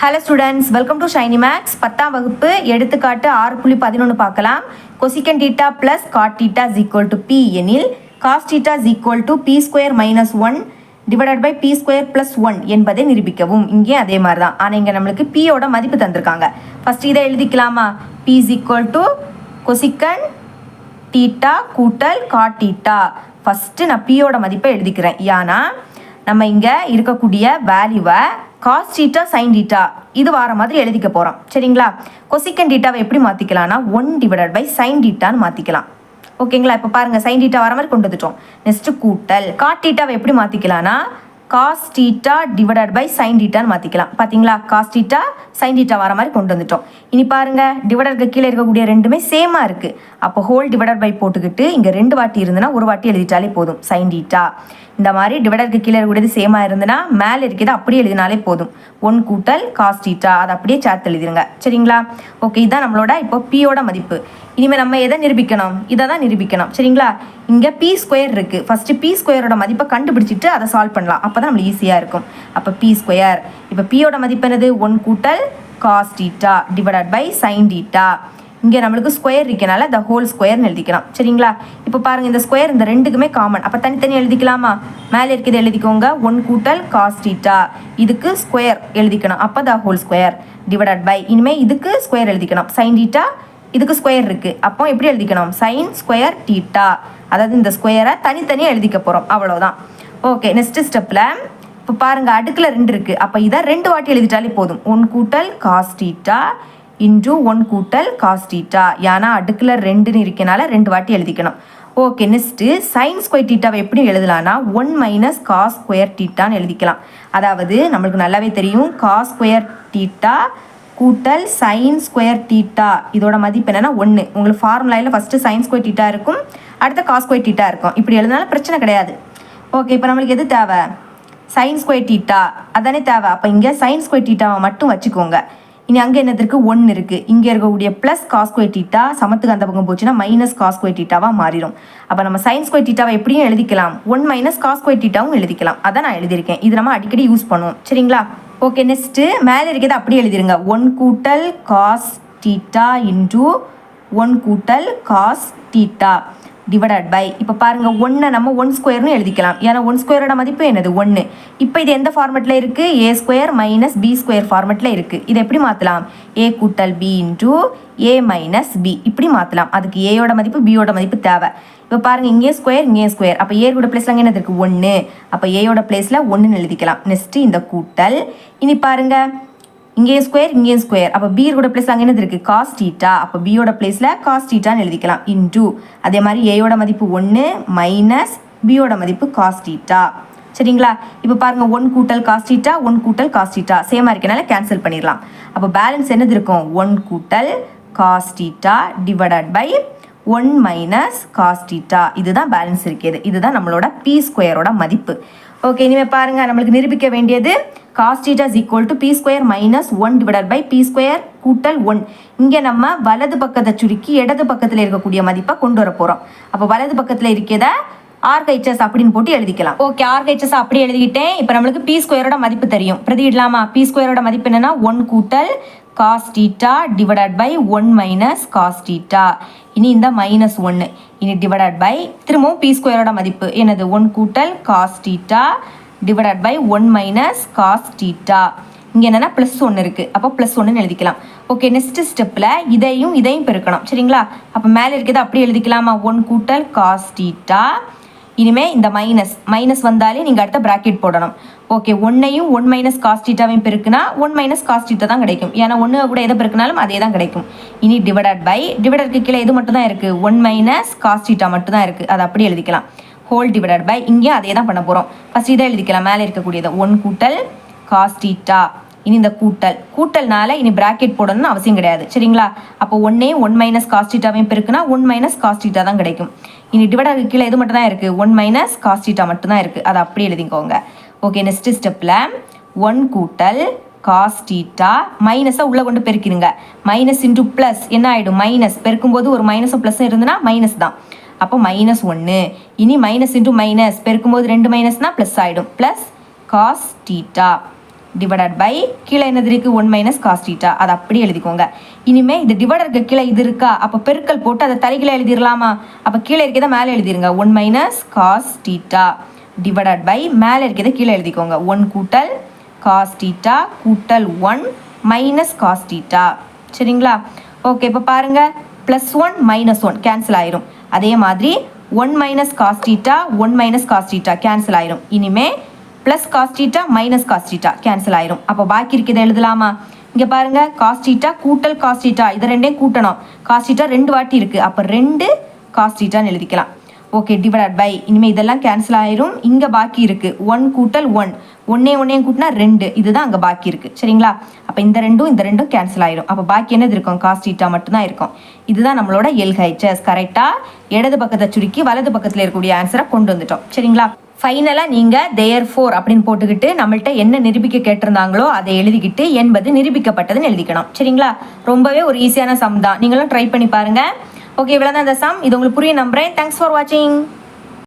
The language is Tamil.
Hello students, welcome to Shiny Maths. 10ஆம் வகுப்பு எடுத்துக்காட்டு 6.11 பார்க்கலாம். Cosecant theta plus cot theta is equal to p எனில் cos theta is equal to B square minus 1 divided by B square plus 1 என்பதை நிரூபிக்கவும். இங்கே அதே மாதிரி தான், ஆனால் இங்கே நம்மளுக்கு பியோட மதிப்பு தந்திருக்காங்க. ஃபஸ்ட் இதை எழுதிக்கலாமா? P is equal to cosecant theta கூட்டல் காட் தீட்டா. ஃபஸ்ட்டு நான் பியோட மதிப்பை எழுதிக்கிறேன். ஏன்னா நம்ம இங்கே இருக்கக்கூடிய வேல்யூவை காஸ் தீட்டா சைன் தீட்டா இது வார மாதிரி எழுதிக்க போகிறோம். சரிங்களா? கொசிகன் தீட்டாவை எப்படி மாற்றிக்கலாம்னா 1 டிவைடட் பை சைன் தீட்டான்னு மாற்றிக்கலாம். ஓகேங்களா? இப்போ பாருங்கள், சைன் தீட்டா வர மாதிரி கொண்டு வந்துட்டோம். நெக்ஸ்ட்டு கூட்டல் காட் தீட்டாவை எப்படி மாற்றிக்கலாம்னா cos theta divided by sine தீட்டான்னு மாற்றிக்கலாம். பார்த்தீங்களா? காஸ் தீட்டா சைன் தீட்டா வர மாதிரி கொண்டு வந்துட்டோம். இனி பாருங்கள், டிவைடருக்கு கீழே இருக்கக்கூடிய ரெண்டுமே சேமாக இருக்குது. அப்போ ஹோல் டிவைடட் பை போட்டுக்கிட்டு இங்கே 2 வாட்டி இருந்துன்னா ஒரு வாட்டி எழுதிட்டாலே போதும். சைன் தீட்டா இந்த மாதிரி டிவைடருக்கு கீழே இருக்கக்கூடியது சேமாக இருந்துன்னா மேலே இருக்கிறது அப்படியே எழுதினாலே போதும். 1 கூட்டல் காஸ் தீட்டா அதை அப்படியே சேர்த்து எழுதிருங்க. சரிங்களா? ஓகே, இதுதான் நம்மளோட இப்போ பியோட மதிப்பு. இனிமேல் நம்ம எதை நிரூபிக்கணும்? இதை தான் நிரூபிக்கணும். சரிங்களா? இங்கே பி ஸ்கொயர் இருக்குது. ஃபஸ்ட்டு பி ஸ்கொயரோட மதிப்பை கண்டுபிடிச்சிட்டு அதை சால்வ் பண்ணலாம். அப்போ தான் நம்மளுக்கு ஈஸியாக இருக்கும். அப்போ பி ஸ்கொயர், இப்போ பியோட மதிப்பு என்னது? 1 கூட்டல் cos theta divided by sin theta. இங்கே நம்மளுக்கு ஸ்கொயர் இருக்கனால த ஹோல் ஸ்கொயர்னு எழுதிக்கலாம். சரிங்களா? இப்போ பாருங்கள், இந்த ஸ்கொயர் இந்த ரெண்டுக்குமே காமன். அப்போ தனித்தனி எழுதிக்கலாமா? மேலே இருக்கிறது எழுதிக்கோங்க. 1 கூட்டல் காஸ் தீட்டா, இதுக்கு ஸ்கொயர் எழுதிக்கணும். அப்போ the whole square divided by இனிமேல் இதுக்கு ஸ்கொயர் எழுதிக்கணும். சைன் தீட்டா இதுக்கு ஸ்கொயர் இருக்குது. அப்போ எப்படி எழுதிக்கணும்? Sine square theta. அதாவது இந்த ஸ்கொயரை தனித்தனியாக எழுதிக்க போகிறோம். அவ்வளோதான். ஓகே, நெக்ஸ்ட்டு ஸ்டெப்பில் இப்போ பாருங்கள், அடுக்கில் 2 இருக்குது. அப்போ இதை 2 வாட்டி எழுதிட்டாலே போதும். 1 கூட்டல் காஸ் தீட்டா இன்டூ 1 கூட்டல் காஸ் தீட்டா. ஏன்னா அடுக்கில் 2ன்னு இருக்கனால 2 வாட்டி எழுதிக்கணும். ஓகே, நெக்ஸ்ட்டு சைன் ஸ்கொயர் தீட்டாவை எப்படி எழுதலாம்னா 1 மைனஸ் காஸ் ஸ்கொயர் தீட்டான்னு எழுதிக்கலாம். அதாவது நம்மளுக்கு நல்லாவே தெரியும், காஸ் ஸ்கொயர் தீட்டா கூட்டல் சைன் ஸ்கொயர் தீட்டா இதோட மதிப்பு என்னென்னா 1. உங்களுக்கு ஃபார்முலாவில் ஃபஸ்ட்டு சைன் ஸ்கொயர் தீட்டா இருக்கும், அடுத்த காஸ் ஸ்கொயர் தீட்டா இருக்கும். இப்படி எழுதினாலும் பிரச்சனை கிடையாது. ஓகே, இப்போ நம்மளுக்கு எது தேவை? சைன் ஸ்கொயர் தீட்டா அதானே தேவை. அப்போ இங்கே சைன் ஸ்கொயர் தீட்டாவை மட்டும் வச்சுக்கோங்க. இனி அங்கே என்னது இருக்குது? 1 இருக்குது. இங்கே இருக்கக்கூடிய ப்ளஸ் காஸ் ஸ்கொயர் தீட்டா சமத்துக்கு அந்த பக்கம் போச்சுன்னா மைனஸ் காஸ் ஸ்கொயர் தீட்டாவாக மாறிடும். அப்போ நம்ம சைன் ஸ்கொயர் தீட்டாவை எப்படியும் எழுதிக்கலாம், 1 மைனஸ் காஸ் ஸ்கொயர் தீட்டாவும் எழுதிக்கலாம். அதான் நான் எழுதியிருக்கேன். இது நம்ம அடிக்கடி யூஸ் பண்ணுவோம். சரிங்களா? ஓகே, நெக்ஸ்ட்டு மேலே இருக்கிறது அப்படியே எழுதிருங்க. 1 கூட்டல் காஸ் தீட்டா இன்டூ 1 கூட்டல் காஸ் தீட்டா டிவைடட் பை இப்போ பாருங்கள், 1 நம்ம 1 ஸ்கொயர்னு எழுதிக்கலாம். ஏன்னா 1 ஸ்கொயரோட மதிப்பு என்னது? 1. இப்போ இது எந்த ஃபார்மெட்டில் இருக்குது? ஏ ஸ்கொயர் மைனஸ் பி ஸ்கொயர் ஃபார்மெட்டில் இருக்குது. இதை எப்படி மாற்றலாம்? ஏ கூட்டல் B into A minus B இப்படி மாற்றலாம். அதுக்கு ஏயோட மதிப்பு பியோட மதிப்பு தேவை. இப்போ பாருங்கள், இங்கே ஸ்கொயர் இங்கே ஸ்கொயர். அப்போ ஏயோட பிளேஸில் அங்கே என்னது இருக்குது? 1. அப்போ ஏயோட பிளேஸில் 1ன்னு எழுதிக்கலாம். நெக்ஸ்ட்டு இந்த கூட்டல். இனி பாருங்கள், இங்கே ஸ்கொயர் இங்கே ஸ்கொயர். அப்போ பியோட பிளேஸ் அங்கே என்னது இருக்குது? Cos theta. அப்போ பியோட பிளேஸில் காஸ் தீட்டான்னு எழுதிக்கலாம். இன்டூ அதே மாதிரி ஏயோட மதிப்பு 1 மைனஸ் பியோட மதிப்பு காஸ் தீட்டா. சரிங்களா? இப்போ பாருங்கள், 1 கூட்டல் காஸ் தீட்டா 1 கூட்டல் காஸ் தீட்டா சேமாக இருக்கனால கேன்சல் பண்ணிடலாம். அப்போ பேலன்ஸ் என்னது இருக்கும்? 1 கூட்டல் cos theta divided by 1 minus cos theta. இதுதான் பேலன்ஸ் இருக்கிறது. இதுதான் நம்மளோட பி ஸ்கொயரோட மதிப்பு. ஓகே, இனிமேல் பாருங்கள், நம்மளுக்கு நிரூபிக்க வேண்டியது cos theta is equal to B square minus 1 divided by B square கூட்டல் 1. இங்கே நம்ம வலது பக்கத்தை சுருக்கி இடது பக்கத்தில் இருக்கக்கூடிய மதிப்பை கொண்டு வர போகிறோம். அப்போ வலது பக்கத்தில் இருக்கிறத ஆர்ஹெச்எஸ் அப்படின்னு போட்டு எழுதிக்கலாம். ஓகே, ஆர்ஹெச்எஸ் அப்படி எழுதிக்கிட்டேன். இப்போ நம்மளுக்கு பி ஸ்கொயரோட மதிப்பு தெரியும். பிரதியிடலாமா? பி ஸ்கொயரோட மதிப்பு என்னன்னா 1 கூட்டல் cos theta divided by 1 minus cos theta. இனி இந்த மைனஸ் 1 இனி டிவைடட் பை திரும்பவும் பி ஸ்கொயரோட மதிப்பு என்னது? 1 கூட்டல் cos theta divided by 1 minus cos theta. இங்கே என்னென்னா ப்ளஸ் 1 இருக்குது. அப்போ ப்ளஸ் 1ன்னு எழுதிக்கலாம். ஓகே, நெக்ஸ்ட் ஸ்டெப்பில் இதையும் பெருக்கணும். சரிங்களா? அப்போ மேலே இருக்கிறது அப்படியே எழுதிக்கலாமா? 1 கூட்டல் காஸ் தீட்டா. இனிமேல் இந்த மைனஸ் வந்தாலே நீங்கள் அடுத்த ப்ராக்கெட் போடணும். ஓகே, 1ஐயும் 1 மைனஸ் காஸ் தீட்டாவையும் பெருக்குனா 1 மைனஸ் காஸ் தீட்டா தான் கிடைக்கும். ஏன்னா 1 கூட எதை பெருக்கினாலும் அதே தான் கிடைக்கும். இனி டிவைடட் பை டிவைடருக்கு கீழே எது மட்டும் தான் இருக்குது? 1 மைனஸ் காஸ் தீட்டா மட்டும் தான் இருக்குது. அதை அப்படியே எழுதிக்கலாம். ஹோல் டிவைடட் பை இங்கேயும் அதே தான் பண்ண போகிறோம். ஃபஸ்ட் இதை எழுதிக்கலாம். மேலே இருக்கக்கூடியது 1 கூட்டல் காஸ் தீட்டா. இனி இந்த கூட்டல்னால இனி பிராக்கெட் போடணும்னு அவசியம் கிடையாது. சரிங்களா? அப்போ 1ஐயும் 1 மைனஸ் காஸ் தீட்டாவையும் பெருக்குனா 1 மைனஸ் காஸ் தீட்டா தான் கிடைக்கும். இனி டிவைடருக்கு கீழே எது மட்டும் தான் இருக்குது? 1 மைனஸ் காஸ் தீட்டா மட்டும் தான் இருக்குது. அதை அப்படியே எழுதிக்கோங்க. ஓகே, நெக்ஸ்ட் ஸ்டெப்பில் 1 கூட்டல் காஸ் தீட்டா மைனஸை உள்ளே கொண்டு பெருக்கிடுங்க. மைனஸ் இன்டூ ப்ளஸ் என்ன ஆகிடும்? மைனஸ் பெருக்கும்போது ஒரு மைனஸும் ப்ளஸும் இருந்துன்னா மைனஸ் தான். அப்போ மைனஸ் 1. இனி மைனஸ் இன்டூ மைனஸ் பெருக்கும்போது 2 மைனஸ்னால் ப்ளஸ் ஆகிடும். Plus cos theta divided by கீழே என்னது இருக்குது 1 மைனஸ் காஸ் தீட்டா, அதை அப்படி எழுதிக்கோங்க. இனிமேல் இது டிவைடருக்கு கீழே இது இருக்கா, அப்போ பெருக்கல் போட்டு அதை தலைகீழே எழுதிடலாமா? அப்போ கீழே இருக்கிறத மேலே எழுதிருங்க. 1 minus cos theta divided by மேலே இருக்கிறத கீழே எழுதிக்கோங்க. 1 கூட்டல் காஸ் தீட்டா கூட்டல் 1 மைனஸ் காஸ் தீட்டா. சரிங்களா? ஓகே, இப்போ பாருங்கள் +1 -1 கேன்சல் ஆயிரும். அதே மாதிரி 1 minus cos theta 1 minus cos theta cancel ஆயிரும். இனிமேல் plus cos theta minus cos theta cancel ஆயிரும். அப்போ பாக்கி இருக்கிறத எழுதலாமா? இங்கே பாருங்கள் காஸ் தீட்டா கூட்டல் காஸ் தீட்டா, இதை ரெண்டையும் கூட்டணும். காஸ் தீட்டா 2 வாட்டி இருக்குது, அப்போ 2 காஸ் தீட்டான்னு எழுதிக்கலாம். ஓகே, டிவைடட் பை இனிமேல் இதெல்லாம் கேன்சல் ஆயிரும். இங்கே பாக்கி இருக்குது 1 கூட்டல் 1, ஒன்றையும் கூட்டினா 2, இதுதான் அங்கே பாக்கி இருக்குது. சரிங்களா? அப்போ இந்த ரெண்டும் கேன்சல் ஆயிரும். அப்போ பாக்கி என்னது இருக்கும்? காஸ் தீட்டா மட்டும்தான் இருக்கும். இதுதான் நம்மளோட LHS. கரெக்டாக இடது பக்கத்தை சுருக்கி வலது பக்கத்தில் இருக்கக்கூடிய ஆன்சரை கொண்டு வந்துட்டோம். சரிங்களா? ஃபைனலாக நீங்கள் therefore அப்படின்னு போட்டுக்கிட்டு நம்மள்ட்ட என்ன நிரூபிக்க கேட்டிருந்தாங்களோ அதை எழுதிக்கிட்டு என்பது நிரூபிக்கப்பட்டதுன்னு எழுதிக்கணும். சரிங்களா? ரொம்பவே ஒரு ஈஸியான சம் தான், நீங்களும் ட்ரை பண்ணி பாருங்கள். ஓகே, இவ்வளோ தான் இந்த சம். இது உங்களுக்கு புரிய நம்புறேன். தேங்க்ஸ் ஃபார் வாட்சிங்.